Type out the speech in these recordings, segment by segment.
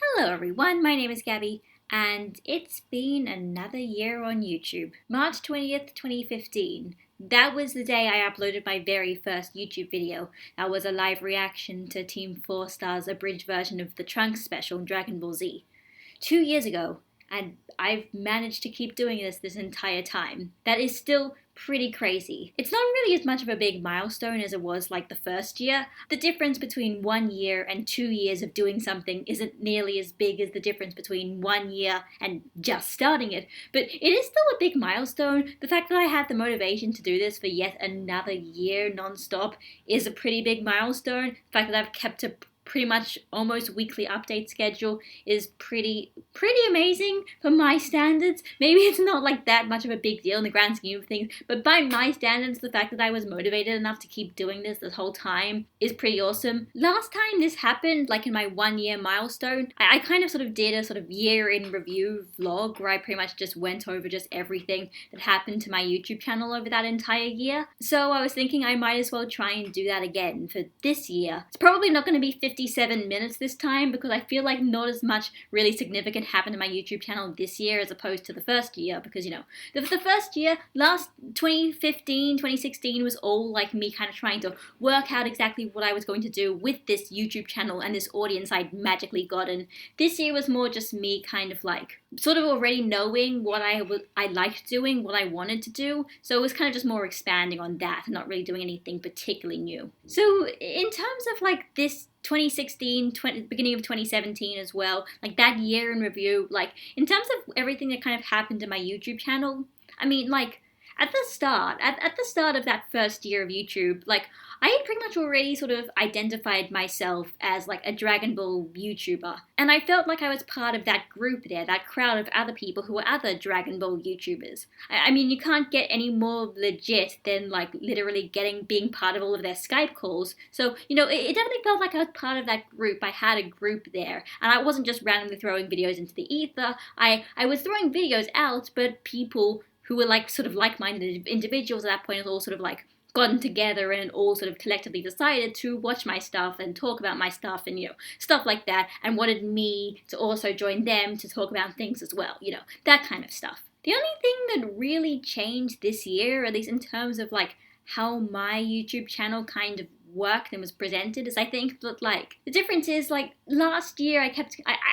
Hello everyone, my name is Gabby, and it's been another year on YouTube. March 20th, 2015. That was the day I uploaded my very first YouTube video. That was a live reaction to Team 4 Star's abridged version of the Trunks special in Dragon Ball Z. 2 years ago, and I've managed to keep doing this entire time. That is still pretty crazy. It's not really as much of a big milestone as it was like the first year. The difference between 1 year and 2 years of doing something isn't nearly as big as the difference between 1 year and just starting it, but it is still a big milestone. The fact that I had the motivation to do this for yet another year non-stop is a pretty big milestone. The fact that I've kept a pretty much almost weekly update schedule is pretty amazing for my standards. Maybe it's not like that much of a big deal in the grand scheme of things, but by my standards, the fact that I was motivated enough to keep doing this whole time is pretty awesome. Last time this happened, like in my 1 year milestone, I kind of sort of did a sort of year in review vlog where I pretty much just went over just everything that happened to my YouTube channel over that entire year. So I was thinking I might as well try and do that again for this year. It's probably not going to be 57 minutes this time because I feel like not as much really significant happened to my YouTube channel this year as opposed to the first year, because the first year, last 2015, 2016 was all like me kind of trying to work out exactly what I was going to do with this YouTube channel and this audience I'd magically gotten. This year was more just me kind of like sort of already knowing what I liked doing, what I wanted to do, so it was kind of just more expanding on that and not really doing anything particularly new. So in terms of like this 2016, beginning of 2017 as well, like that year in review, like in terms of everything that kind of happened to my YouTube channel, I mean, like at the start of that first year of YouTube, like I had pretty much already sort of identified myself as like a Dragon Ball YouTuber, and I felt like I was part of that group there, that crowd of other people who were other Dragon Ball YouTubers. I mean, you can't get any more legit than like literally being part of all of their Skype calls. So, it definitely felt like I was part of that group. I had a group there, and I wasn't just randomly throwing videos into the ether. I was throwing videos out, but people who were like sort of like-minded individuals at that point had all sort of like gotten together and all sort of collectively decided to watch my stuff and talk about my stuff and stuff like that, and wanted me to also join them to talk about things as well, that kind of stuff. The only thing that really changed this year, at least in terms of like how my YouTube channel kind of worked and was presented, is I think that like the difference is like last year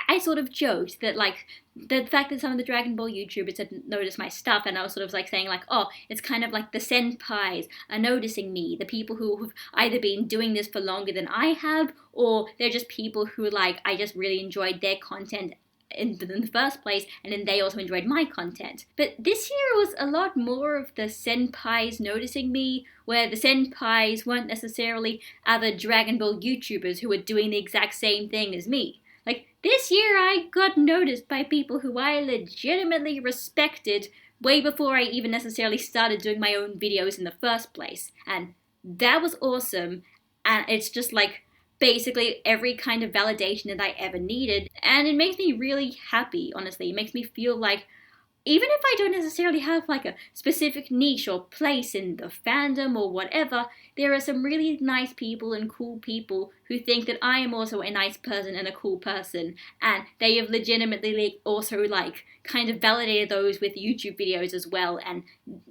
I sort of joked that like the fact that some of the Dragon Ball YouTubers had noticed my stuff, and I was sort of like saying like, oh, it's kind of like the senpais are noticing me, the people who have either been doing this for longer than I have, or they're just people who like I just really enjoyed their content in the first place, and then they also enjoyed my content. But this year was a lot more of the senpais noticing me, where the senpais weren't necessarily other Dragon Ball YouTubers who were doing the exact same thing as me. Like, this year I got noticed by people who I legitimately respected way before I even necessarily started doing my own videos in the first place. And that was awesome, and it's just like basically every kind of validation that I ever needed, and it makes me really happy, honestly. It makes me feel like even if I don't necessarily have like a specific niche or place in the fandom or whatever, there are some really nice people and cool people who think that I am also a nice person and a cool person, and they have legitimately also like kind of validated those with YouTube videos as well, and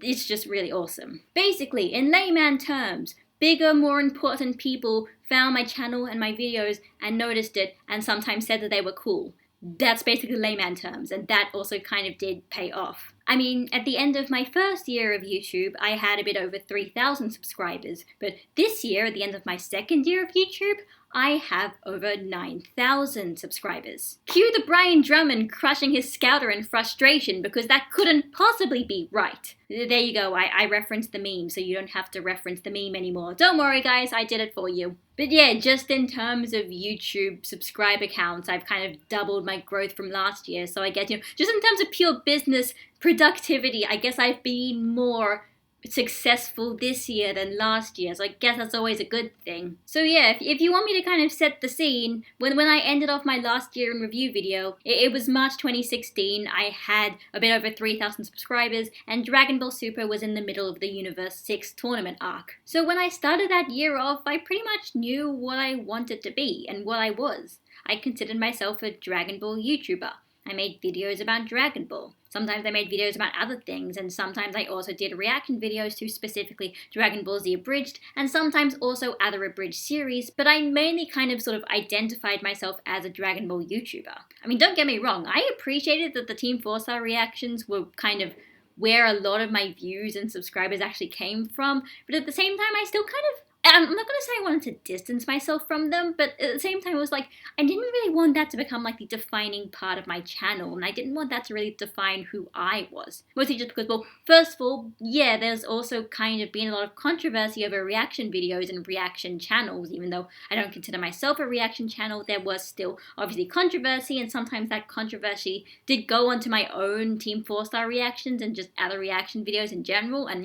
it's just really awesome. Basically, in layman terms, bigger, more important people found my channel and my videos and noticed it and sometimes said that they were cool. That's basically layman terms, and that also kind of did pay off. I mean, at the end of my first year of YouTube, I had a bit over 3,000 subscribers, but this year, at the end of my second year of YouTube, I have over 9,000 subscribers. Cue the Brian Drummond crushing his scouter in frustration because that couldn't possibly be right. There you go, I referenced the meme, so you don't have to reference the meme anymore. Don't worry guys, I did it for you. But yeah, just in terms of YouTube subscriber counts, I've kind of doubled my growth from last year, so I guess, just in terms of pure business productivity, I guess I've been more successful this year than last year, so I guess that's always a good thing. So yeah, if you want me to kind of set the scene, when I ended off my last year in review video, it was March 2016, I had a bit over 3,000 subscribers, and Dragon Ball Super was in the middle of the Universe 6 tournament arc. So when I started that year off, I pretty much knew what I wanted to be and what I was. I considered myself a Dragon Ball YouTuber. I made videos about Dragon Ball. Sometimes I made videos about other things, and sometimes I also did reaction videos to specifically Dragon Ball Z Abridged, and sometimes also other abridged series, but I mainly kind of sort of identified myself as a Dragon Ball YouTuber. I mean, don't get me wrong, I appreciated that the Team 4-star reactions were kind of where a lot of my views and subscribers actually came from, but at the same time, I still kind of, I'm not going to say I wanted to distance myself from them, but at the same time, it was like, I didn't really want that to become like the defining part of my channel, and I didn't want that to really define who I was. Mostly just because, well, first of all, yeah, there's also kind of been a lot of controversy over reaction videos and reaction channels. Even though I don't consider myself a reaction channel, there was still obviously controversy, and sometimes that controversy did go onto my own Team 4-star reactions and just other reaction videos in general, and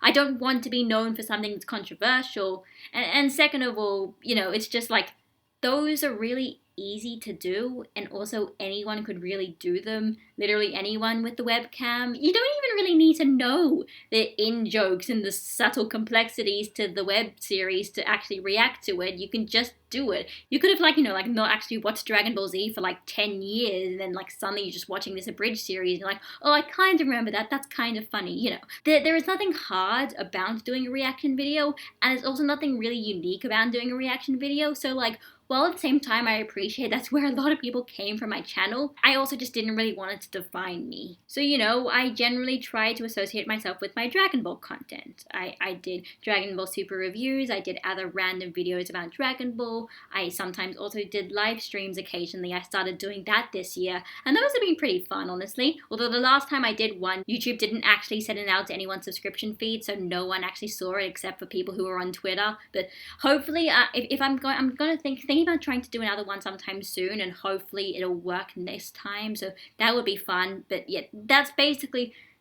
I don't want to be known for something that's controversial. And second of all, it's just like those are really easy to do, and also anyone could really do them. Literally anyone with the webcam. You don't even really need to know the in-jokes and the subtle complexities to the web series to actually react to it. You can just do it. You could have not actually watched Dragon Ball Z for 10 years, and then suddenly you're just watching this abridged series and you're like, oh, I kind of remember that. That's kind of funny, There is nothing hard about doing a reaction video, and there's also nothing really unique about doing a reaction video. So while at the same time I appreciate that's where a lot of people came from my channel, I also just didn't really want it to define me. So, I generally try to associate myself with my Dragon Ball content. I did Dragon Ball Super reviews, I did other random videos about Dragon Ball, I sometimes also did live streams occasionally. I started doing that this year, and those have been pretty fun, honestly. Although the last time I did one, YouTube didn't actually send it out to anyone's subscription feed, so no one actually saw it except for people who were on Twitter. But hopefully, if I'm going to thinking about trying to do another one sometime soon, and hopefully it'll work this time. So that would be fun. But yeah, that's kind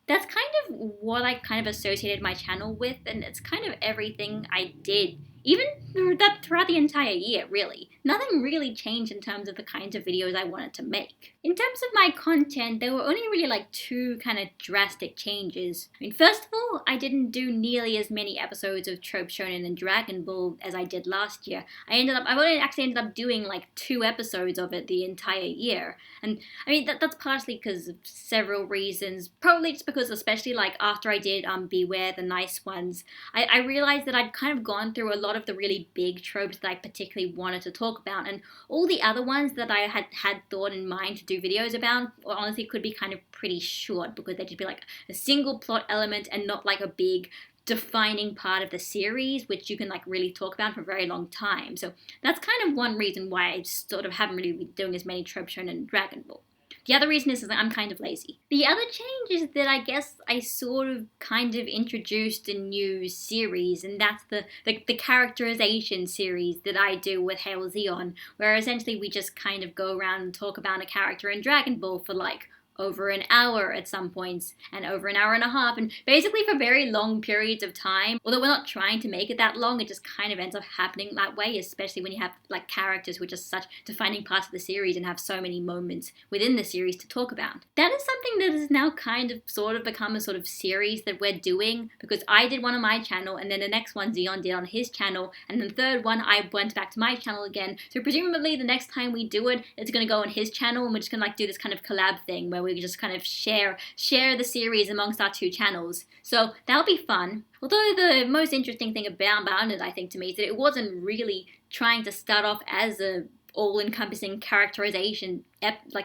of what I kind of associated my channel with, and it's kind of everything I did. Even throughout the entire year, really. Nothing really changed in terms of the kinds of videos I wanted to make. In terms of my content, there were only really two kind of drastic changes. I mean, first of all, I didn't do nearly as many episodes of Trope Shonen and Dragon Ball as I did last year. I've only actually ended up doing 2 episodes of it the entire year. And I mean, that's partially because of several reasons. Probably just because, especially after I did Beware the Nice Ones, I realized that I'd kind of gone through a lot of the really big tropes that I particularly wanted to talk about, and all the other ones that I had thought in mind to do videos about, honestly, could be kind of pretty short, because they'd just be a single plot element and not a big defining part of the series, which you can really talk about for a very long time. So that's kind of one reason why I sort of haven't really been doing as many Trope Shonen and Dragon Ball. The other reason is that I'm kind of lazy. The other change is that I guess I sort of kind of introduced a new series, and that's the characterization series that I do with Hail Zeon, where essentially we just kind of go around and talk about a character in Dragon Ball for over an hour at some points, and over an hour and a half, and basically for very long periods of time. Although we're not trying to make it that long, it just kind of ends up happening that way, especially when you have characters which are such defining parts of the series and have so many moments within the series to talk about. That is something that has now kind of sort of become a sort of series that we're doing, because I did one on my channel, and then the next one Zeon did on his channel, and then the third one I went back to my channel again. So presumably the next time we do it, it's going to go on his channel, and we're just going to do this kind of collab thing where we just kind of share the series amongst our 2 channels. So that'll be fun. Although the most interesting thing about it, I think, to me, is that it wasn't really trying to start off as a all-encompassing characterization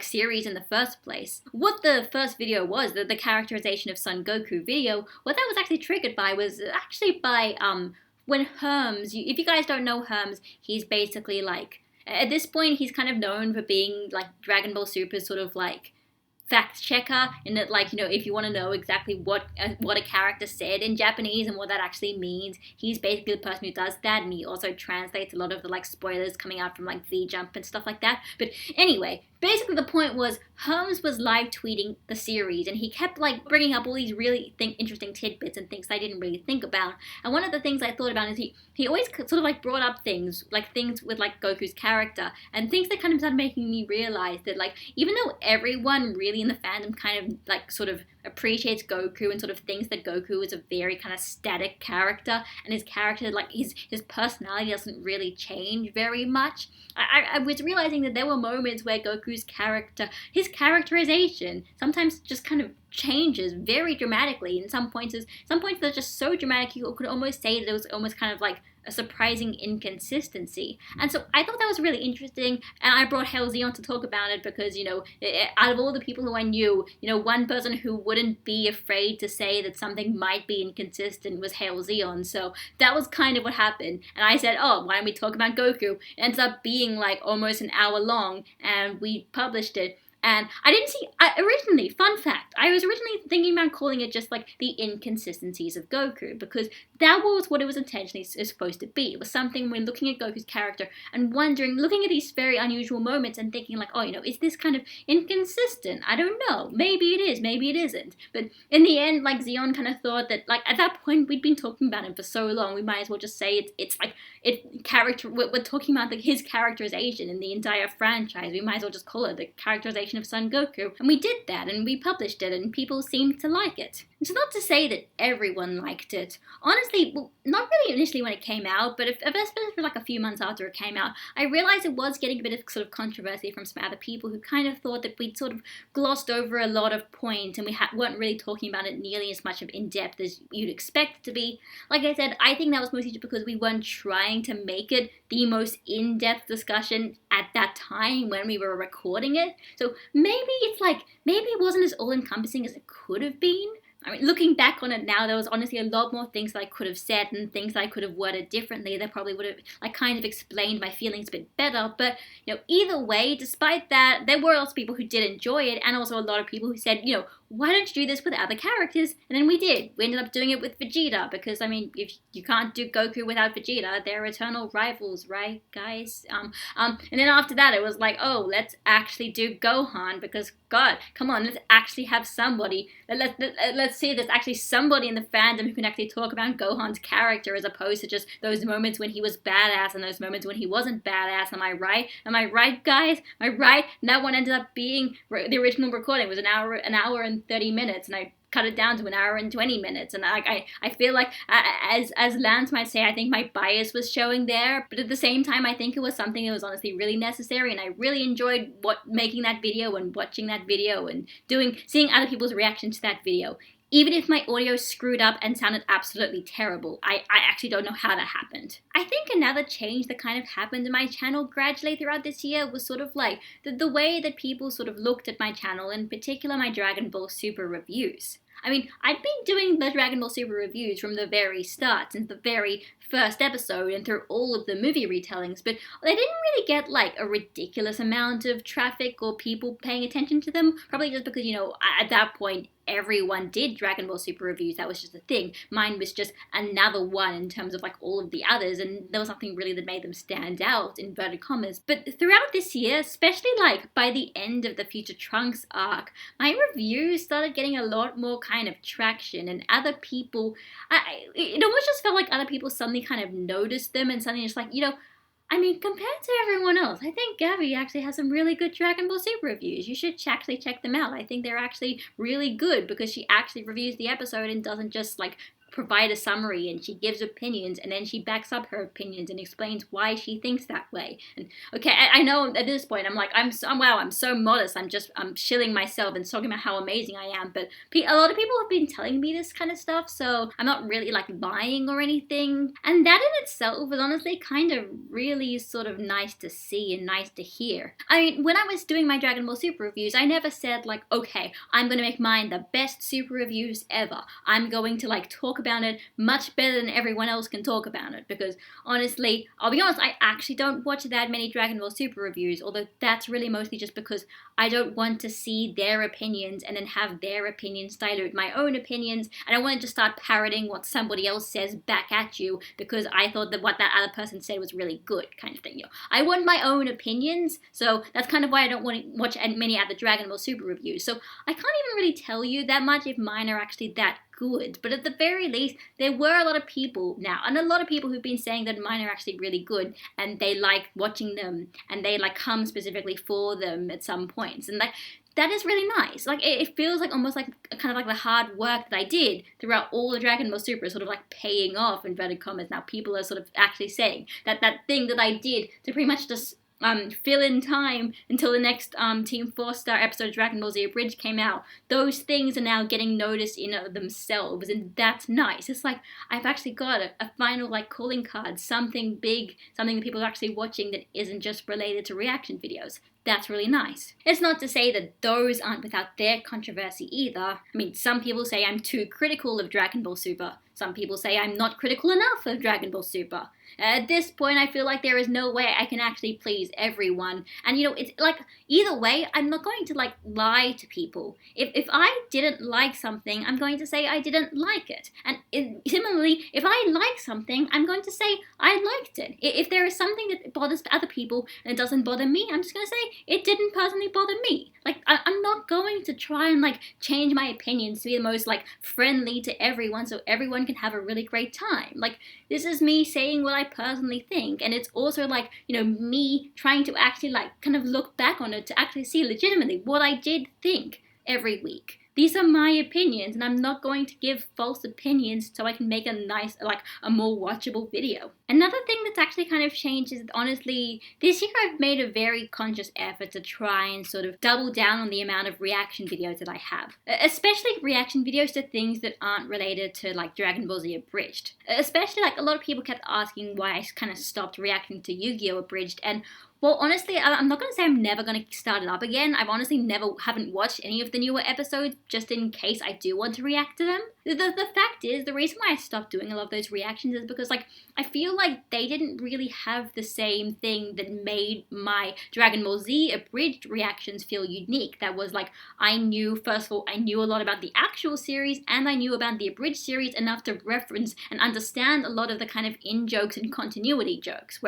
series in the first place. What the first video was, the characterization of Son Goku video, what that was actually triggered by was actually by when Herms, if you guys don't know Herms, he's basically at this point he's kind of known for being Dragon Ball Super's sort of fact checker, in that if you want to know exactly what a character said in Japanese and what that actually means, he's basically the person who does that, and he also translates a lot of the spoilers coming out from V Jump and stuff like that. But anyway, basically the point was Holmes was live tweeting the series, and he kept like bringing up all these really interesting tidbits and things I didn't really think about. And one of the things I thought about is he always sort of like brought up things with like Goku's character, and things that kind of started making me realize that like even though everyone really in the fandom kind of like sort of appreciates Goku and sort of thinks that Goku is a very kind of static character, and his character, like his personality doesn't really change very much. I was realizing that there were moments where Goku's character, his characterization, sometimes just kind of changes very dramatically. In some points that are just so dramatic you could almost say that it was almost kind of like a surprising inconsistency. And so I thought that was really interesting, and I brought Halsey on to talk about it because, you know, out of all the people who I knew, you know, one person who wouldn't be afraid to say that something might be inconsistent was Halsey on. So that was kind of what happened. And I said, oh, why don't we talk about Goku? It ends up being like almost an hour long, and we published it. And I didn't see, originally, fun fact, I was originally thinking about calling it just like the inconsistencies of Goku, because that was what it was intentionally supposed to be. It was something when looking at Goku's character and wondering, looking at these very unusual moments and thinking like, oh, you know, is this kind of inconsistent? I don't know. Maybe it is, maybe it isn't. But in the end, like Zeon kind of thought that like at that point we'd been talking about him for so long, we might as well just say we're talking about his characterization in the entire franchise. We might as well just call it the characterization of Son Goku. And we did that, and we published it, and people seemed to like it. It's not to say that everyone liked it. Honestly, well, not really initially when it came out, but especially for like a few months after it came out, I realized it was getting a bit of sort of controversy from some other people who kind of thought that we'd sort of glossed over a lot of points, and we weren't really talking about it nearly as much of in depth as you'd expect it to be. Like I said, I think that was mostly just because we weren't trying to make it the most in-depth discussion at that time when we were recording it. So maybe it wasn't as all-encompassing as it could have been. I mean, looking back on it now, there was honestly a lot more things that I could have said and things that I could have worded differently that probably would have like kind of explained my feelings a bit better. But, you know, either way, despite that, there were lots of people who did enjoy it, and also a lot of people who said, you know, why don't you do this with other characters? And then we did. We ended up doing it with Vegeta because, I mean, if you can't do Goku without Vegeta, they're eternal rivals, right, guys? And then after that, it was like, oh, let's actually do Gohan because, God, come on, let's actually have somebody. Let's see if there's actually somebody in the fandom who can actually talk about Gohan's character as opposed to just those moments when he was badass and those moments when he wasn't badass. Am I right? Am I right, guys? Am I right? And that one ended up being the original recording. It was an hour and 30 minutes, and I cut it down to an hour and 20 minutes. And I feel like, as Lance might say, I think my bias was showing there, but at the same time, I think it was something that was honestly really necessary, and I really enjoyed making that video and watching that video and seeing other people's reaction to that video. Even if my audio screwed up and sounded absolutely terrible, I actually don't know how that happened. I think another change that kind of happened in my channel gradually throughout this year was sort of like the way that people sort of looked at my channel, in particular my Dragon Ball Super reviews. I mean, I'd been doing the Dragon Ball Super reviews from the very start, since the very first episode and through all of the movie retellings, but they didn't really get like a ridiculous amount of traffic or people paying attention to them, probably just because, you know, at that point, everyone did Dragon Ball Super reviews. That was just a thing. Mine was just another one in terms of like all of the others, and there was nothing really that made them stand out, inverted commas. But throughout this year, especially like by the end of the Future Trunks arc, my reviews started getting a lot more kind of traction, and other people, it almost just felt like other people suddenly kind of noticed them and suddenly just like, you know, I mean, compared to everyone else, I think Gabby actually has some really good Dragon Ball Super reviews. You should actually check them out. I think they're actually really good because she actually reviews the episode and doesn't just like provide a summary, and she gives opinions and then she backs up her opinions and explains why she thinks that way. And okay, I know at this point I'm so modest. I'm shilling myself and talking about how amazing I am, but a lot of people have been telling me this kind of stuff, so I'm not really like lying or anything. And that in itself was honestly kind of really sort of nice to see and nice to hear. I mean, when I was doing my Dragon Ball Super reviews, I never said like, okay, I'm going to make mine the best Super reviews ever. I'm going to like talk talk about it much better than everyone else can talk about it, because honestly, I'll be honest, I actually don't watch that many Dragon Ball Super reviews, although that's really mostly just because I don't want to see their opinions and then have their opinions dilute my own opinions, and I want to just start parroting what somebody else says back at you because I thought that what that other person said was really good, kind of thing. I want my own opinions, so that's kind of why I don't want to watch many other Dragon Ball Super reviews. So I can't even really tell you that much if mine are actually that good, but at the very least, there were a lot of people now, and a lot of people who've been saying that mine are actually really good, and they like watching them, and they like come specifically for them at some points, and like that is really nice. Like it feels like almost like kind of like the hard work that I did throughout all the Dragon Ball Super is sort of like paying off, inverted commas. Now people are sort of actually saying that that thing that I did to pretty much just fill in time until the next Team 4-Star episode of Dragon Ball Z Abridged came out, those things are now getting noticed in themselves, and that's nice. It's like I've actually got a final like calling card, something big, something that people are actually watching that isn't just related to reaction videos. That's really nice. It's not to say that those aren't without their controversy either. I mean, some people say I'm too critical of Dragon Ball Super. Some people say I'm not critical enough of Dragon Ball Super. At this point, I feel like there is no way I can actually please everyone. And it's like, either way, I'm not going to like lie to people. If I didn't like something, I'm going to say I didn't like it. And similarly, if I like something, I'm going to say I liked it. If there is something that bothers other people and it doesn't bother me, I'm just going to say it didn't personally bother me. Like, I'm not going to try and like change my opinions to be the most like friendly to everyone so everyone can have a really great time. Like, this is me saying what I personally think, and it's also like, me trying to actually like kind of look back on it to actually see legitimately what I did think every week. These are my opinions, and I'm not going to give false opinions so I can make a nice, like, a more watchable video. Another thing that's actually kind of changed is, honestly, this year I've made a very conscious effort to try and sort of double down on the amount of reaction videos that I have. Especially reaction videos to things that aren't related to, like, Dragon Ball Z Abridged. Especially, like, a lot of people kept asking why I kind of stopped reacting to Yu-Gi-Oh! Abridged, and well, honestly, I'm not going to say I'm never going to start it up again. I've honestly haven't watched any of the newer episodes just in case I do want to react to them. The fact is, the reason why I stopped doing a lot of those reactions is because, like, I feel like they didn't really have the same thing that made my Dragon Ball Z Abridged reactions feel unique. That was, like, first of all, I knew a lot about the actual series, and I knew about the Abridged series enough to reference and understand a lot of the kind of in-jokes and continuity jokes.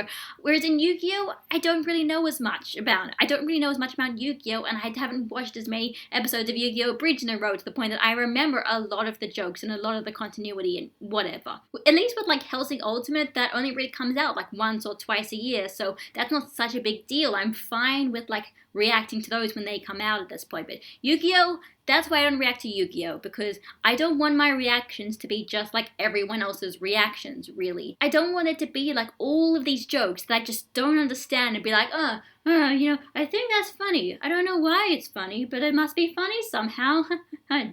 Whereas in Yu-Gi-Oh!, I don't really know as much about it. I don't really know as much about Yu-Gi-Oh! And I haven't watched as many episodes of Yu-Gi-Oh! Abridged in a row to the point that I remember a lot of the jokes and a lot of the continuity and whatever. At least with like Hellsing Ultimate, that only really comes out like once or twice a year, so that's not such a big deal. I'm fine with like reacting to those when they come out at this point. But Yu-Gi-Oh!, that's why I don't react to Yu-Gi-Oh! Because I don't want my reactions to be just like everyone else's reactions, really. I don't want it to be like all of these jokes that I just don't understand and be like, I think that's funny. I don't know why it's funny, but it must be funny somehow.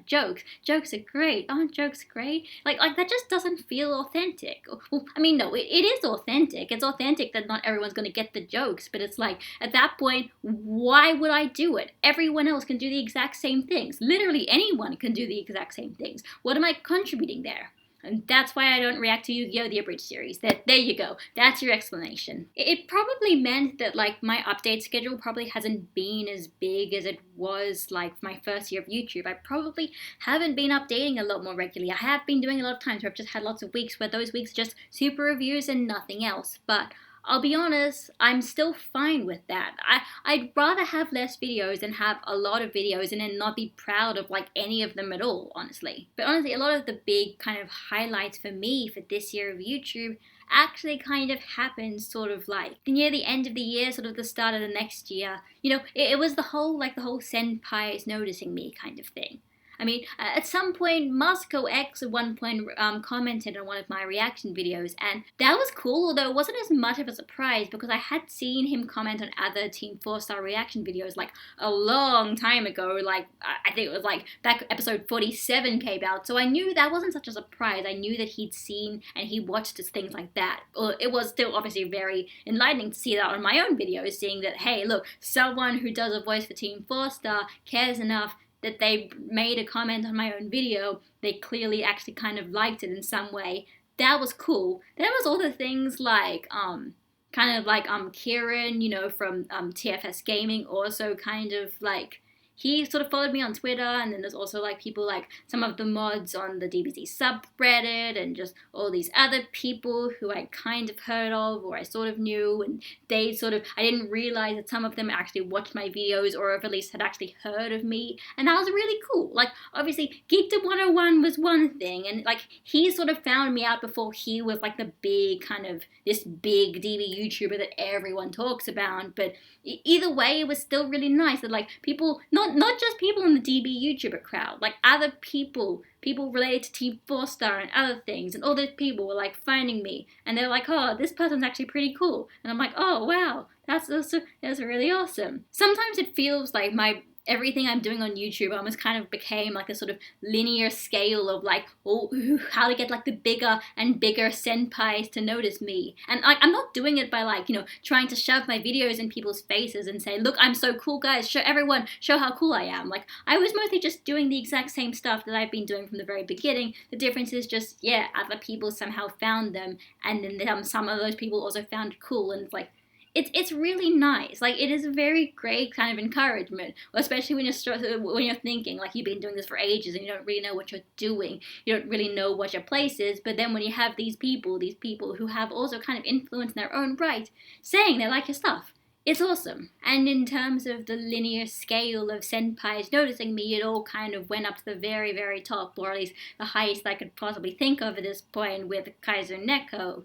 Jokes. Jokes are great. Aren't jokes great? Like that just doesn't feel authentic. Well, I mean, no, it is authentic. It's authentic that not everyone's going to get the jokes, but it's like, at that point, why would I do it? Everyone else can do the exact same things. Literally anyone can do the exact same things. What am I contributing there? And that's why I don't react to Yu-Gi-Oh! The Abridged series. There you go. That's your explanation. It probably meant that, like, my update schedule probably hasn't been as big as it was, like, my first year of YouTube. I probably haven't been updating a lot more regularly. I have been doing a lot of times where I've just had lots of weeks where those weeks are just super reviews and nothing else. But I'll be honest, I'm still fine with that. I'd rather have less videos than have a lot of videos and then not be proud of like any of them at all, honestly. But honestly, a lot of the big kind of highlights for me for this year of YouTube actually kind of happened sort of like near the end of the year, sort of the start of the next year. It was the whole senpais noticing me kind of thing. I mean, at some point, Moscow X at one point commented on one of my reaction videos, and that was cool, although it wasn't as much of a surprise because I had seen him comment on other Team 4-Star reaction videos like a long time ago, like I think it was like back episode 47 came out, so I knew that wasn't such a surprise. I knew that he'd seen and he watched things like that. Well, it was still obviously very enlightening to see that on my own videos, seeing that, hey, look, someone who does a voice for Team 4-Star cares enough that they made a comment on my own video, they clearly actually kind of liked it in some way. That was cool. There was other things like kind of like Kieran, from TFS Gaming, also kind of like he sort of followed me on Twitter, and then there's also like people like some of the mods on the DBZ subreddit, and just all these other people who I kind of heard of or I sort of knew, and I didn't realize that some of them actually watched my videos or at least had actually heard of me, and that was really cool. Like, obviously, Geekdom 101 was one thing, and like he sort of found me out before he was like the big kind of this big DB YouTuber that everyone talks about, but either way, it was still really nice that like people, not just people in the DB YouTuber crowd, like other people related to Team 4-Star and other things, and all those people were like finding me, and they're like, oh, this person's actually pretty cool, and I'm like, oh wow, that's really awesome. Sometimes it feels like everything I'm doing on YouTube almost kind of became like a sort of linear scale of like, how to get like the bigger and bigger senpais to notice me. And like, I'm not doing it by like, trying to shove my videos in people's faces and say, look, I'm so cool, guys, show how cool I am. Like, I was mostly just doing the exact same stuff that I've been doing from the very beginning. The difference is just, other people somehow found them, and then some of those people also found it cool, and it's like, it's really nice. Like, it is a very great kind of encouragement, especially when you're thinking like you've been doing this for ages and you don't really know what you're doing. You don't really know what your place is. But then when you have these people who have also kind of influence in their own right, saying they like your stuff, it's awesome. And in terms of the linear scale of senpais noticing me, it all kind of went up to the very, very top, or at least the highest I could possibly think of at this point, with Kaiser Neko,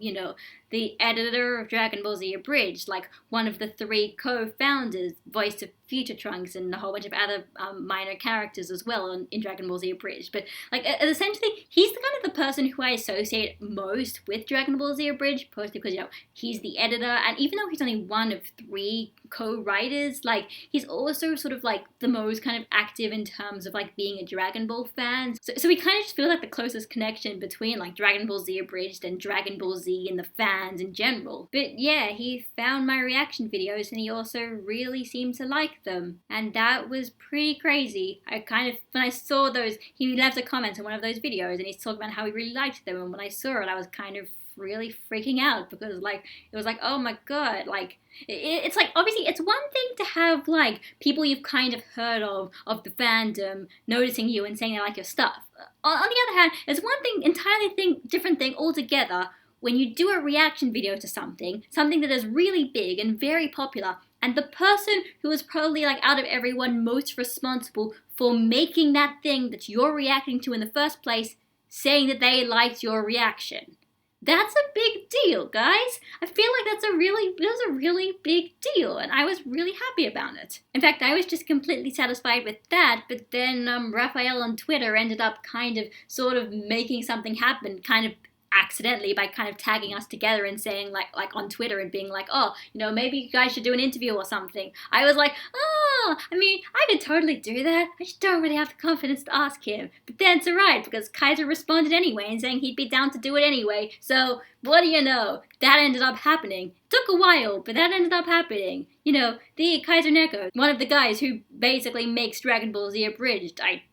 the editor of Dragon Ball Z Abridged, like one of the 3 co-founders, voice of Future Trunks, and a whole bunch of other minor characters as well in Dragon Ball Z Abridged. But like, essentially, he's the kind of the person who I associate most with Dragon Ball Z Abridged, mostly because he's the editor, and even though he's only one of 3 co-writers, like he's also sort of like the most kind of active in terms of like being a Dragon Ball fan. So we kind of just feel like the closest connection between like Dragon Ball Z Abridged and Dragon Ball Z and the fans in general. But yeah, he found my reaction videos and he also really seemed to like them, and that was pretty crazy. When I saw those, he left a comment on one of those videos and he's talking about how he really liked them, and when I saw it, I was kind of really freaking out, because like it was like, oh my god, like it's like, obviously it's one thing to have like people you've kind of heard of the fandom noticing you and saying they like your stuff. On the other hand, it's one thing, entirely different thing altogether, when you do a reaction video to something that is really big and very popular, and the person who is probably like out of everyone most responsible for making that thing that you're reacting to in the first place, saying that they liked your reaction. That's a big deal, guys. I feel like that was a really big deal, and I was really happy about it. In fact, I was just completely satisfied with that, but then Raphael on Twitter ended up kind of sort of making something happen, kind of accidentally, by kind of tagging us together and saying like on Twitter and being like, oh, maybe you guys should do an interview or something. I was like, oh, I mean, I could totally do that. I just don't really have the confidence to ask him. But then it's alright, because Kaiser responded anyway and saying he'd be down to do it anyway. So what do you know? That ended up happening. It took a while, but that ended up happening. The Kaiser Neko, one of the guys who basically makes Dragon Ball Z Abridged, I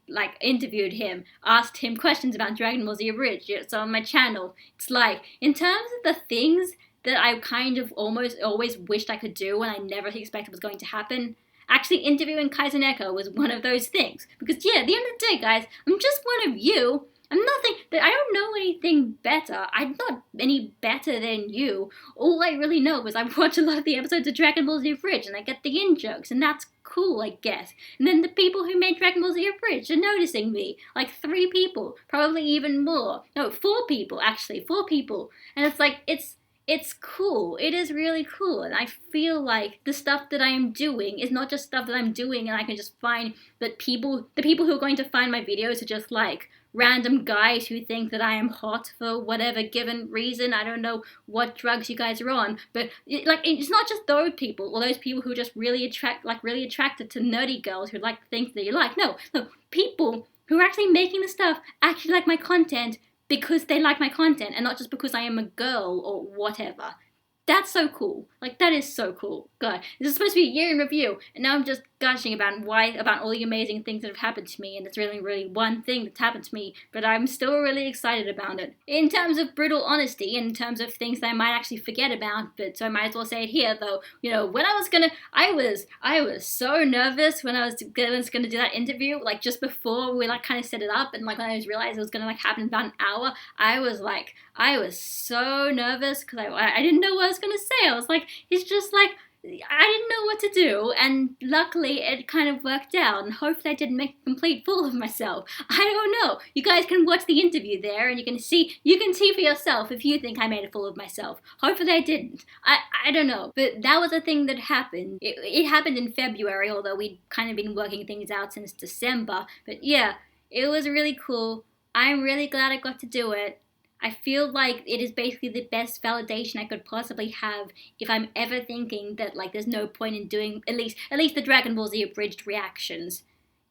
interviewed him, asked him questions about Dragon Ball Z Abridged. It's on my channel. It's like, in terms of the things that I kind of almost always wished I could do and I never expected was going to happen, actually interviewing Kaiser Neko was one of those things. Because at the end of the day, guys, I'm just one of you. I don't know anything better. I'm not any better than you. All I really know is I watch a lot of the episodes of Dragon Ball Z Abridged and I get the in-jokes, and that's cool, I guess. And then the people who made Dragon Ball Z Abridged are noticing me. Like 3 people, probably even more. No, 4 people, actually. 4 people. And it's like, it's cool. It is really cool. And I feel like the stuff that I am doing is not just stuff that I'm doing and I can just find that the people who are going to find my videos are just like random guys who think that I am hot for whatever given reason. I don't know what drugs you guys are on, but it's not just those people, or those people who are just really attracted to nerdy girls who like the things that you like. No, people who are actually making the stuff actually like my content because they like my content and not just because I am a girl or whatever. That's so cool. Like, that is so cool. God, this is supposed to be a year in review, and now I'm just gushing about all the amazing things that have happened to me, and it's really, really one thing that's happened to me, but I'm still really excited about it. In terms of brutal honesty, in terms of things that I might actually forget about, but so I might as well say it here, though. When I was so nervous when I was gonna do that interview, like just before we like kind of set it up, and like when I realized it was gonna like happen in about an hour, I was so nervous because I didn't know what I was gonna say. I was like, it's just like, I didn't know what to do, and luckily it kind of worked out, and hopefully I didn't make a complete fool of myself. I don't know. You guys can watch the interview there, and you can see for yourself if you think I made a fool of myself. Hopefully I didn't. I don't know. But that was a thing that happened. It happened in February, although we'd kind of been working things out since December. But yeah, it was really cool. I'm really glad I got to do it. I feel like it is basically the best validation I could possibly have if I'm ever thinking that like there's no point in doing at least the Dragon Ball Z abridged reactions.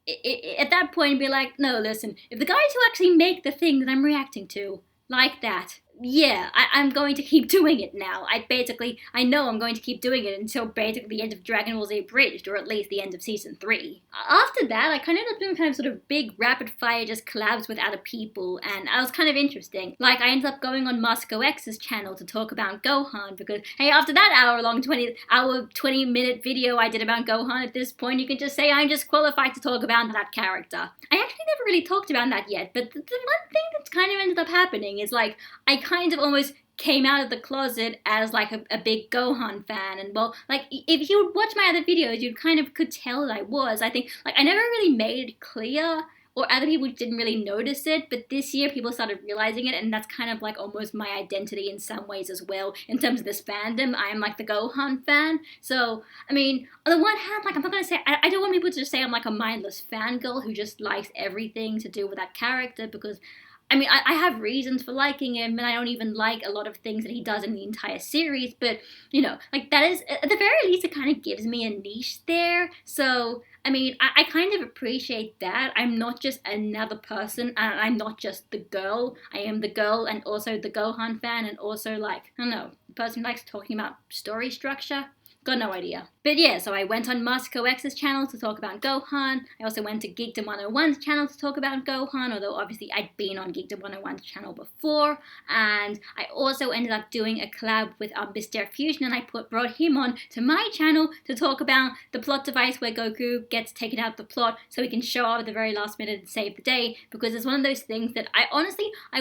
At that point, be like, no, listen, if the guys who actually make the thing that I'm reacting to like that, yeah, I'm going to keep doing it now. I know I'm going to keep doing it until basically the end of Dragon Ball Z Abridged, or at least the end of Season 3. After that, I kind of ended up doing kind of sort of big rapid fire just collabs with other people, and I was kind of interesting. Like, I ended up going on Moscow X's channel to talk about Gohan, because, hey, after that hour-long 20-minute video I did about Gohan, at this point, you can just say I'm just qualified to talk about that character. I actually never really talked about that yet, but the one thing that's kind of ended up happening is, like, I kind of almost came out of the closet as like a big Gohan fan, and well, like if you would watch my other videos, you kind of could tell that I was. I think like I never really made it clear, or other people didn't really notice it, but this year people started realizing it, and that's kind of like almost my identity in some ways as well. In terms of this fandom, I'm like the Gohan fan. So I mean, on the one hand, like I'm not gonna say I don't want people to just say I'm like a mindless fangirl who just likes everything to do with that character, because I mean, I have reasons for liking him, and I don't even like a lot of things that he does in the entire series, but, like, that is, at the very least, it kind of gives me a niche there, so, I mean, I kind of appreciate that. I'm not just another person, and I'm not just the girl. I am the girl, and also the Gohan fan, and also, like, I don't know, the person who likes talking about story structure. Got no idea. But yeah, so I went on Moscow X's channel to talk about Gohan. I also went to Geekdom 101's channel to talk about Gohan, although obviously I'd been on Geekdom 101's channel before. And I also ended up doing a collab with Mr. Fusion, and I brought him on to my channel to talk about the plot device where Goku gets taken out of the plot so he can show up at the very last minute and save the day, because it's one of those things that I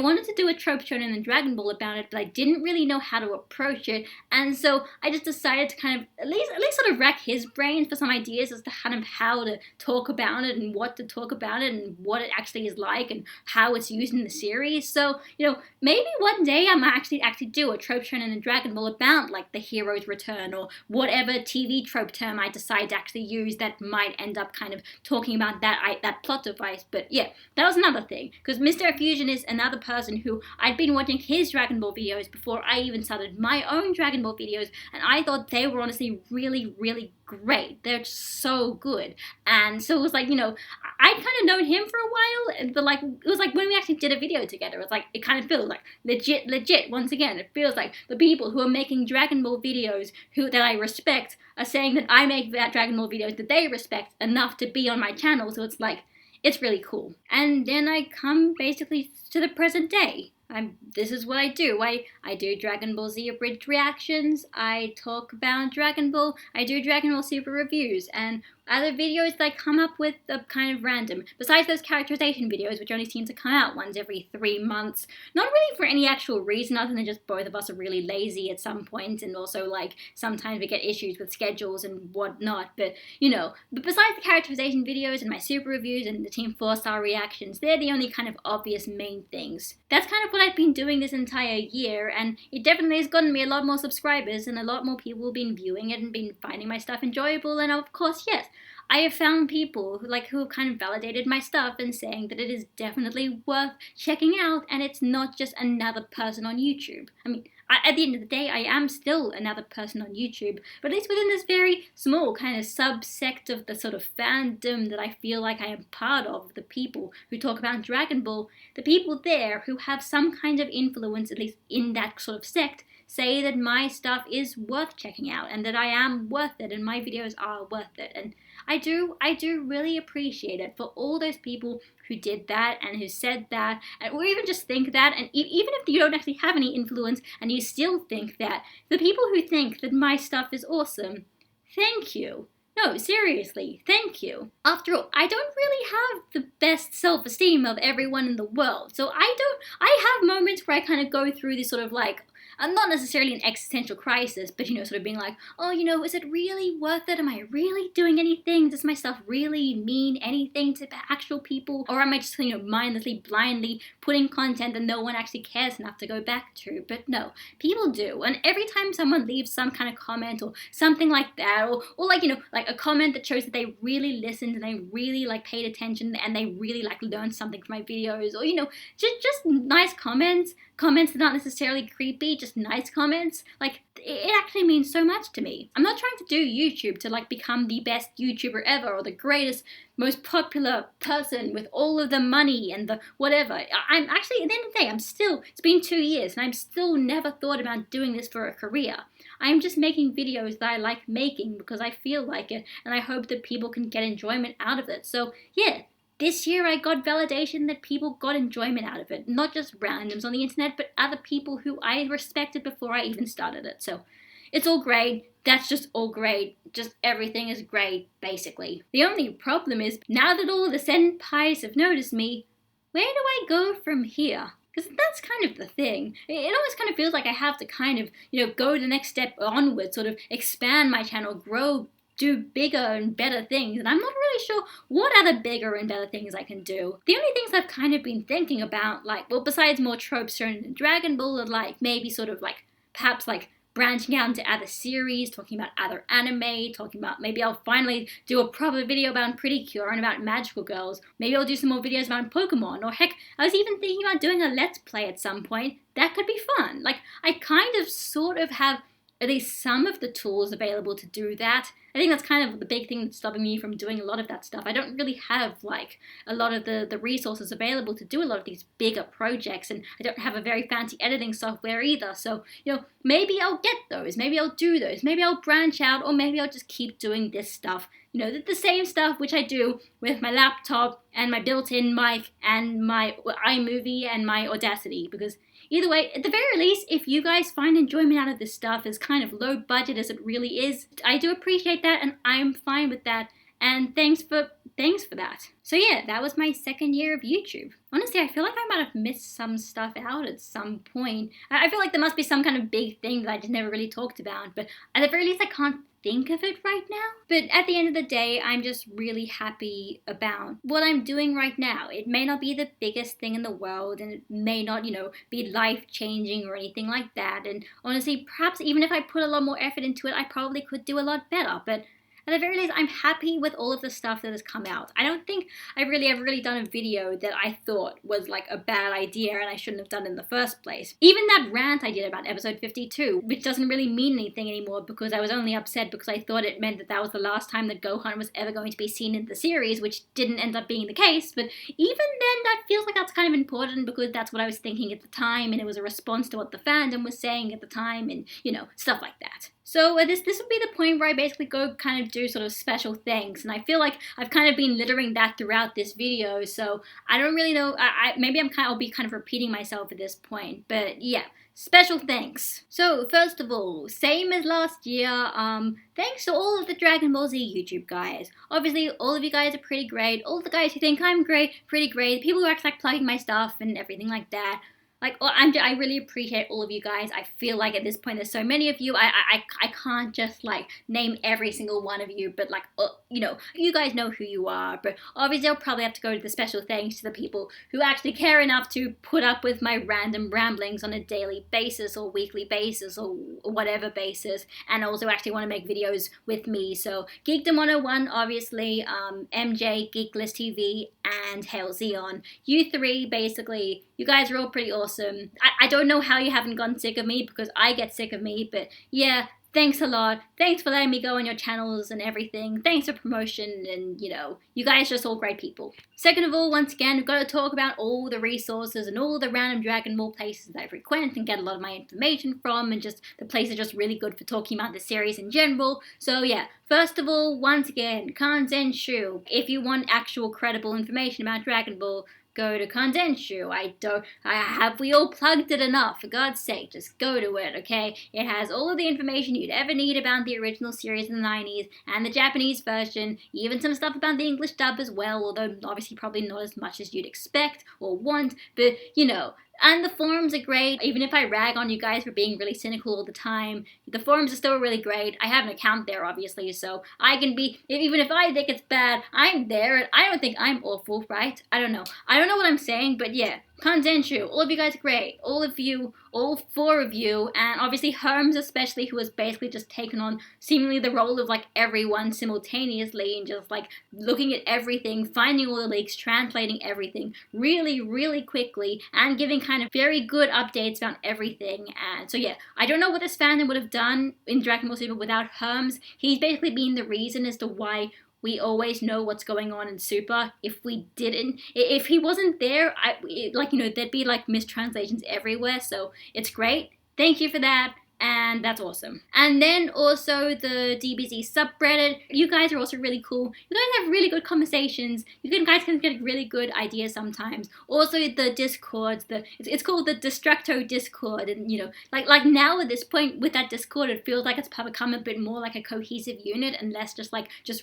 wanted to do a trope shonen in Dragon Ball about it, but I didn't really know how to approach it, and so I just decided to kind of at least sort of rack his brains for some ideas as to kind of how to talk about it and what to talk about it and what it actually is like and how it's used in the series. So, maybe one day I might actually do a trope shonen in Dragon Ball about like the hero's return or whatever TV trope term I decide to actually use that might end up kind of talking about that plot device. But yeah, that was another thing, because Mr. Fusion is another person who I'd been watching his Dragon Ball videos before I even started my own Dragon Ball videos, and I thought they were honestly really, really great. They're so good. And so it was like, I'd kind of known him for a while, but like, it was like when we actually did a video together, it was like, it kind of feels like legit, once again, it feels like the people who are making Dragon Ball videos that I respect are saying that I make that Dragon Ball videos that they respect enough to be on my channel, so it's like, it's really cool. And then I come basically to the present day. This is what I do. I do Dragon Ball Z abridged reactions, I talk about Dragon Ball, I do Dragon Ball Super reviews, and other videos that I come up with are kind of random. Besides those characterization videos, which only seem to come out once every 3 months. Not really for any actual reason other than just both of us are really lazy at some point, and also like sometimes we get issues with schedules and whatnot. But but besides the characterization videos and my super reviews and the Team 4-star reactions, they're the only kind of obvious main things. That's kind of what I've been doing this entire year, and it definitely has gotten me a lot more subscribers, and a lot more people have been viewing it and been finding my stuff enjoyable, and of course, yes, I have found people who have kind of validated my stuff and saying that it is definitely worth checking out, and it's not just another person on YouTube. I mean, at the end of the day, I am still another person on YouTube, but at least within this very small kind of subsect of the sort of fandom that I feel like I am part of, the people who talk about Dragon Ball, the people there who have some kind of influence, at least in that sort of sect, say that my stuff is worth checking out and that I am worth it and my videos are worth it. And I do really appreciate it for all those people who did that and who said that, or even just think that, and even if you don't actually have any influence and you still think that, the people who think that my stuff is awesome, thank you. No, seriously, thank you. After all, I don't really have the best self-esteem of everyone in the world, so I have moments where I kind of go through this sort of like, not necessarily an existential crisis, but, sort of being like, oh, is it really worth it? Am I really doing anything? Does my stuff really mean anything to actual people? Or am I just, mindlessly, blindly putting content that no one actually cares enough to go back to? But no, people do. And every time someone leaves some kind of comment or something like that, or like, like a comment that shows that they really listened and they really, like, paid attention and they really, like, learned something from my videos, or, just nice comments that aren't necessarily creepy, just nice comments, like, it actually means so much to me. I'm not trying to do YouTube to, like, become the best YouTuber ever or the greatest, most popular person with all of the money and the whatever. I'm actually, at the end of the day, it's been 2 years and I'm still never thought about doing this for a career. I'm just making videos that I like making because I feel like it and I hope that people can get enjoyment out of it. So, yeah. This year I got validation that people got enjoyment out of it. Not just randoms on the internet, but other people who I respected before I even started it. So it's all great. That's just all great. Just everything is great, basically. The only problem is, now that all the senpais have noticed me, where do I go from here? Because that's kind of the thing. It always kind of feels like I have to kind of, go the next step onward, sort of expand my channel, grow, do bigger and better things, and I'm not really sure what other bigger and better things I can do. The only things I've kind of been thinking about, like, well, besides more tropes shown in Dragon Ball, are like maybe sort of like perhaps like branching out into other series, talking about other anime, talking about, maybe I'll finally do a proper video about Pretty Cure and about magical girls. Maybe I'll do some more videos about Pokemon, or heck, I was even thinking about doing a Let's Play at some point. That could be fun. Like, I kind of sort of have at least some of the tools available to do that. I think that's kind of the big thing that's stopping me from doing a lot of that stuff. I don't really have, like, a lot of the resources available to do a lot of these bigger projects, and I don't have a very fancy editing software either. So, maybe I'll get those, maybe I'll do those, maybe I'll branch out, or maybe I'll just keep doing this stuff. The same stuff which I do with my laptop and my built-in mic and my iMovie and my Audacity, because either way, at the very least, if you guys find enjoyment out of this stuff as kind of low budget as it really is, I do appreciate that and I'm fine with that. And thanks for that. So yeah, that was my second year of YouTube. Honestly, I feel like I might have missed some stuff out at some point. I feel like there must be some kind of big thing that I just never really talked about, but at the very least I can't think of it right now. But at the end of the day, I'm just really happy about what I'm doing right now. It may not be the biggest thing in the world, and it may not, be life-changing or anything like that. And honestly, perhaps even if I put a lot more effort into it, I probably could do a lot better. But at the very least, I'm happy with all of the stuff that has come out. I don't think I've really done a video that I thought was like a bad idea and I shouldn't have done in the first place. Even that rant I did about episode 52, which doesn't really mean anything anymore because I was only upset because I thought it meant that was the last time that Gohan was ever going to be seen in the series, which didn't end up being the case. But even then, that feels like that's kind of important because that's what I was thinking at the time, and it was a response to what the fandom was saying at the time, and, stuff like that. So this would be the point where I basically go kind of do sort of special things, and I feel like I've kind of been littering that throughout this video, so I don't really know, maybe I'll be kind of repeating myself at this point, but yeah, special thanks. So first of all, same as last year, thanks to all of the Dragon Ball Z YouTube guys. Obviously, all of you guys are pretty great, all of the guys who think I'm great, pretty great, the people who actually like plugging my stuff and everything like that. Like, I really appreciate all of you guys. I feel like at this point there's so many of you, I can't just, like, name every single one of you, but, like, you guys know who you are. But obviously I'll probably have to go to the special thanks to the people who actually care enough to put up with my random ramblings on a daily basis or weekly basis or whatever basis, and also actually want to make videos with me. So Geekdom 101, obviously, MJ, Geekless TV, and Hail Zeon. You three basically You guys are all pretty awesome. I don't know how you haven't gotten sick of me, because I get sick of me, but yeah, thanks a lot. Thanks for letting me go on your channels and everything. Thanks for promotion, and you guys are just all great people. Second of all, once again, we've got to talk about all the resources and all the random Dragon Ball places that I frequent and get a lot of my information from, and just the places are just really good for talking about the series in general. So yeah, first of all, once again, Kanzenshu. If you want actual credible information about Dragon Ball, go to Kondenshu. Have we all plugged it enough? For God's sake, just go to it, okay? It has all of the information you'd ever need about the original series in the 90s and the Japanese version, even some stuff about the English dub as well, although obviously probably not as much as you'd expect or want, but and the forums are great. Even if I rag on you guys for being really cynical all the time, the forums are still really great. I have an account there, obviously, so I can be, even if I think it's bad, I'm there, and I don't think I'm awful, right? I don't know what I'm saying, but yeah. Kondenshu, all of you guys are great. All of you, all four of you, and obviously Herms especially, who has basically just taken on seemingly the role of like everyone simultaneously and just like looking at everything, finding all the leaks, translating everything really, really quickly, and giving kind of very good updates about everything. And so yeah, I don't know what this fandom would have done in Dragon Ball Super without Herms. He's basically been the reason as to why we always know what's going on in Super. If he wasn't there, there'd be like mistranslations everywhere, so it's great. Thank you for that. And that's awesome. And then also the DBZ subreddit. You guys are also really cool. You guys have really good conversations. Guys can get really good ideas sometimes. Also the Discords, it's called the Destructo Discord, and like now at this point with that Discord, it feels like it's become a bit more like a cohesive unit and less just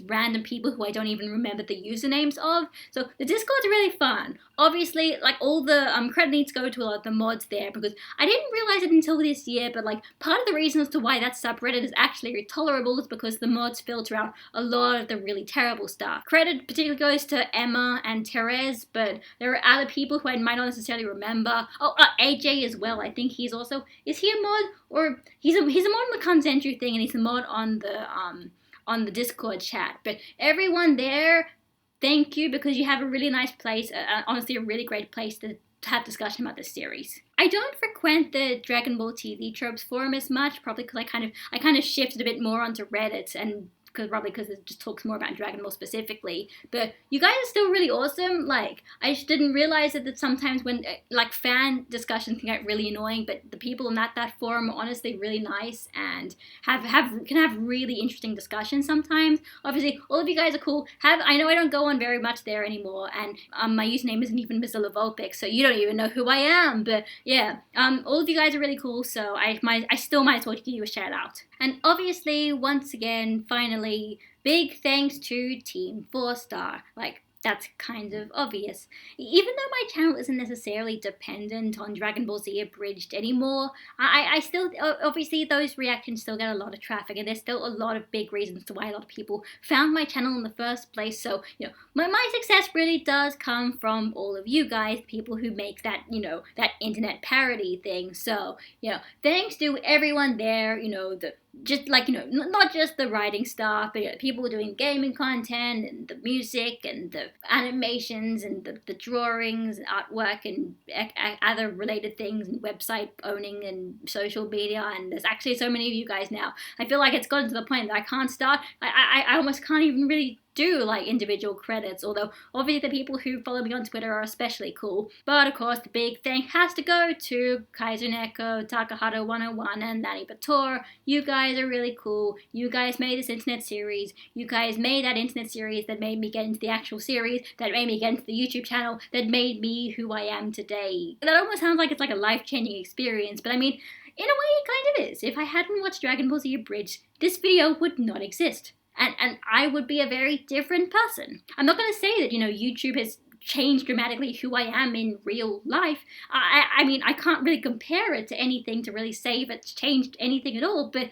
random people who I don't even remember the usernames of. So the Discord's really fun. Obviously, like all the credit needs go to a lot of the mods there, because I didn't realize it until this year, but like part of the reason as to why that subreddit is actually tolerable is because the mods filter out a lot of the really terrible stuff. Credit particularly goes to Emma and Therese, but there are other people who I might not necessarily remember. Oh, AJ as well. I think he's also, is he a mod? Or he's a mod on the Konsenshu thing, and he's a mod on the Discord chat. But everyone there, thank you, because you have a really nice place, honestly a really great place to have discussion about this series. I don't frequent the Dragon Ball TV Tropes forum as much, probably because I kind of shifted a bit more onto Reddit, and because it just talks more about Dragon Ball specifically. But you guys are still really awesome. Like, I just didn't realize that sometimes when like fan discussions can get really annoying, but the people in that forum are honestly really nice and can have really interesting discussions sometimes. Obviously, all of you guys are cool. I know I don't go on very much there anymore, and my username isn't even Mr. Levolpic, so you don't even know who I am. But yeah, all of you guys are really cool, so I still might as well give you a shout out. And obviously, once again, finally, big thanks to Team 4-Star. Like, that's kind of obvious. Even though my channel isn't necessarily dependent on Dragon Ball Z Abridged anymore, I still, obviously those reactions still get a lot of traffic, and there's still a lot of big reasons to why a lot of people found my channel in the first place. So, my success really does come from all of you guys, people who make that, that internet parody thing. So, thanks to everyone there, not just the writing stuff, but people doing gaming content and the music and the animations and the drawings and artwork and other related things and website owning and social media. And there's actually so many of you guys now. I feel like it's gotten to the point that I can't start. I almost can't even really do like individual credits, although obviously the people who follow me on Twitter are especially cool. But of course the big thing has to go to Kaiser Neko, Takahata 101, and Nani Bator. You guys are really cool. You guys made this internet series. You guys made that internet series that made me get into the actual series, that made me get into the YouTube channel, that made me who I am today. That almost sounds like it's like a life-changing experience, but I mean, in a way it kind of is. If I hadn't watched Dragon Ball Z Abridged, this video would not exist. And I would be a very different person. I'm not going to say that, YouTube has changed dramatically who I am in real life. I mean, I can't really compare it to anything to really say if it's changed anything at all. But,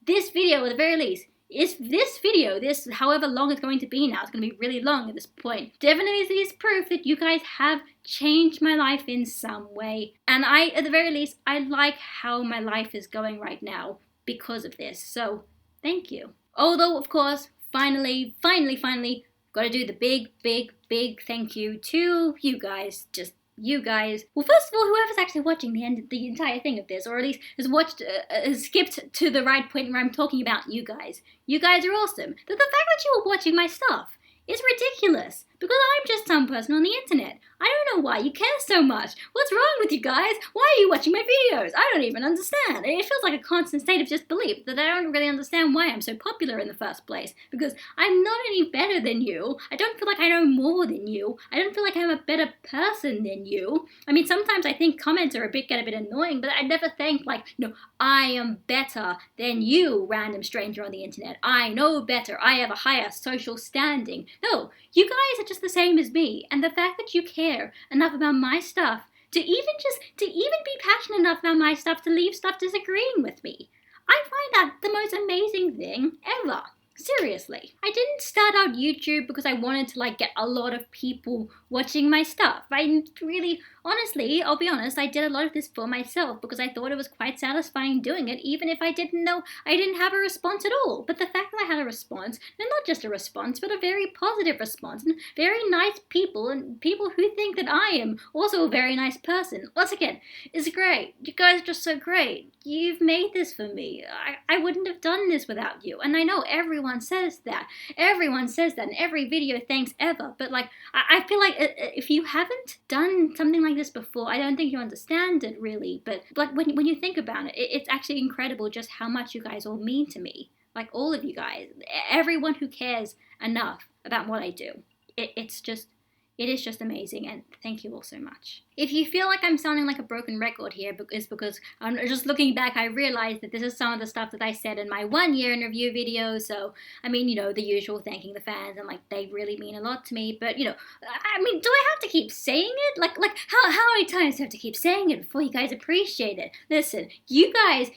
this video, at the very least, this however long it's going to be now, it's going to be really long at this point, definitely is proof that you guys have changed my life in some way. And at the very least, I like how my life is going right now because of this. So, thank you. Although, of course, finally, gotta do the big thank you to you guys. Just you guys. Well, first of all, whoever's actually watching the entire thing of this, or at least has skipped to the right point where I'm talking about you guys. You guys are awesome. The fact that you are watching my stuff is ridiculous, because I'm just some person on the internet. I don't know why you care so much. What's wrong with you guys? Why are you watching my videos? I don't even understand. It feels like a constant state of disbelief that I don't really understand why I'm so popular in the first place, because I'm not any better than you. I don't feel like I know more than you. I don't feel like I'm a better person than you. I mean, sometimes I think comments are get a bit annoying, but I never think like, I am better than you, random stranger on the internet. I know better. I have a higher social standing. No, you guys are just the same as me, and the fact that you care enough about my stuff to even be passionate enough about my stuff to leave stuff disagreeing with me, I find that the most amazing thing ever. Seriously. I didn't start out YouTube because I wanted to get a lot of people watching my stuff. I really, honestly, I'll be honest, I did a lot of this for myself because I thought it was quite satisfying doing it, even if I didn't have a response at all. But the fact that I had a response, and not just a response, but a very positive response, and very nice people, and people who think that I am also a very nice person, once again, is great. You guys are just so great. You've made this for me. I wouldn't have done this without you. And I know everyone says that. Everyone says that in every video, thanks ever. But I feel like if you haven't done something like this before, I don't think you understand it really. But when you think about it, it's actually incredible just how much you guys all mean to me. Like all of you guys, everyone who cares enough about what I do. It is just amazing, and thank you all so much. If you feel like I'm sounding like a broken record here, it's because I'm just looking back, I realized that this is some of the stuff that I said in my 1 year in review video. So, I mean, the usual thanking the fans, and they really mean a lot to me. But, I mean, do I have to keep saying it? How many times do I have to keep saying it before you guys appreciate it? Listen, you guys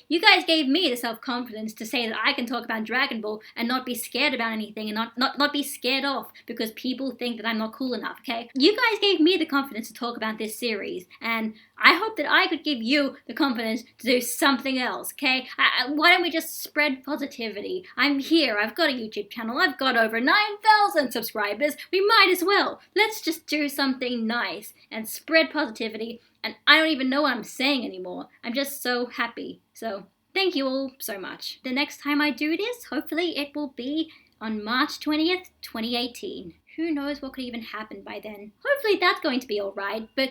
gave me the self-confidence to say that I can talk about Dragon Ball and not be scared about anything, and not be scared off because people think that I'm not cool enough, okay? You guys gave me the confidence to talk about this series, and I hope that I could give you the confidence to do something else, okay? Why don't we just spread positivity? I'm here, I've got a YouTube channel, I've got over 9,000 subscribers, we might as well. Let's just do something nice and spread positivity, and I don't even know what I'm saying anymore. I'm just so happy. So, thank you all so much. The next time I do this, hopefully it will be on March 20th, 2018. Who knows what could even happen by then. Hopefully that's going to be alright, but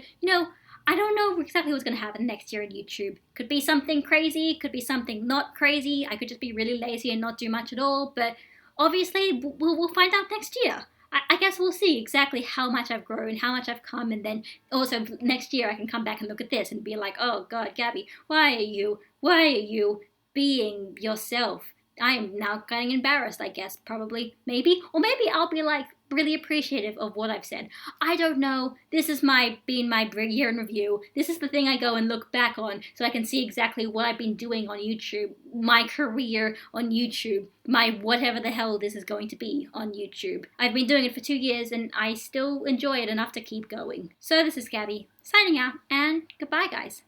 I don't know exactly what's going to happen next year on YouTube. Could be something crazy, could be something not crazy, I could just be really lazy and not do much at all, but obviously we'll find out next year. I guess we'll see exactly how much I've grown, how much I've come, and then also next year I can come back and look at this and be like, oh god, Gabby, why are you being yourself? I am now getting embarrassed, I guess, probably, maybe. Or maybe I'll be really appreciative of what I've said. I don't know. This is been my year in review. This is the thing I go and look back on so I can see exactly what I've been doing on YouTube, my career on YouTube, my whatever the hell this is going to be on YouTube. I've been doing it for 2 years and I still enjoy it enough to keep going. So this is Gabby, signing out, and goodbye guys.